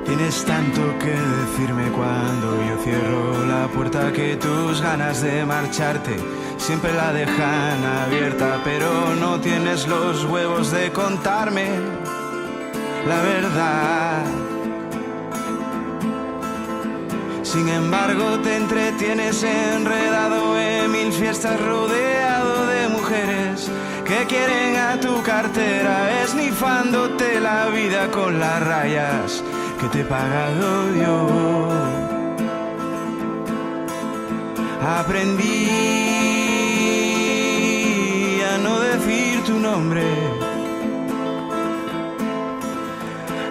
Tienes tanto que decirme cuando yo cierro la puerta, que tus ganas de marcharte siempre la dejan abierta, pero no tienes los huevos de contarme la verdad. Sin embargo te entretienes enredado en mil fiestas, rodeado de mujeres que quieren a tu cartera, esnifándote la vida con las rayas que te he pagado yo. Aprendí a no decir tu nombre,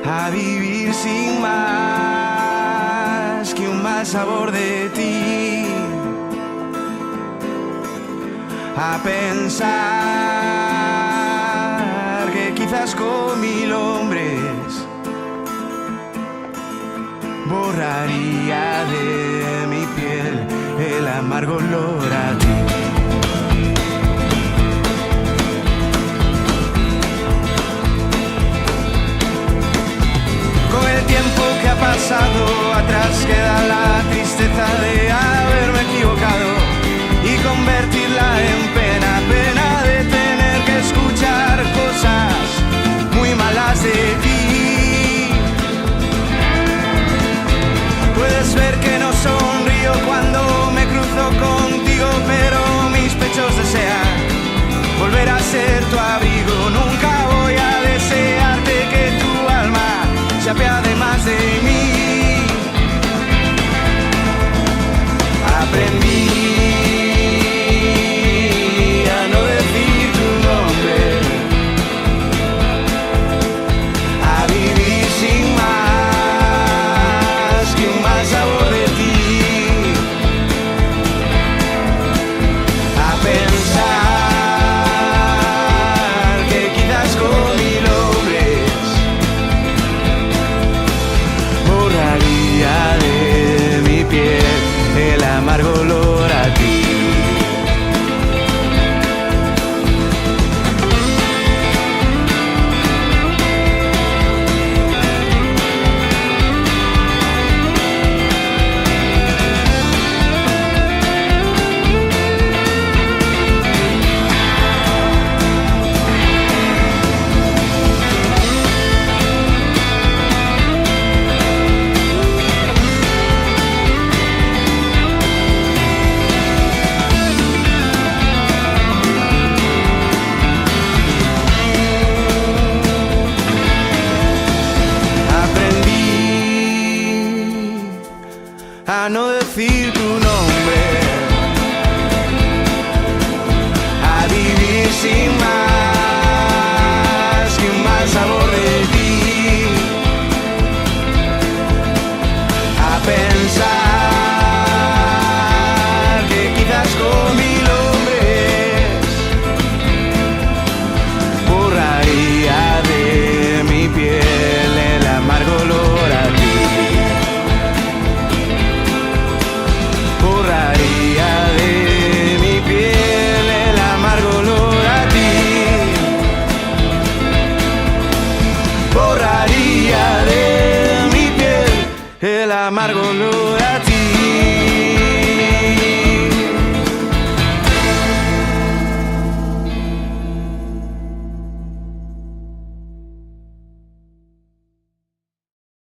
a vivir sin más que un mal sabor de ti, a pensar que quizás con 1000 hombres borraría de mi piel el amargo olor a ti. Con el tiempo que ha pasado atrás queda la tristeza de haberme equivocado y convertirla en pena, pena de tener que escuchar cosas muy malas de ti. Puedes ver que no sonrío cuando me cruzo contigo, pero mis pechos desean volver a ser tu abrigo. Nunca voy a desearte que tu alma se apiade más de mí. Aprendí a no decir tu nombre, a vivir sin más que un mal sabor de ti, a pensar que quizás con 1000 hombres borraría de mi piel el amargo olor a ti. A no decir tu nombre, a vivir sin más que un mal sabor de ti, a pensar que quizás con 1000 hombres borraría de mi piel el amargo olor a ti. Borraría de mi piel el amargo olor a ti. Borraría de mi piel el amargo olor a ti.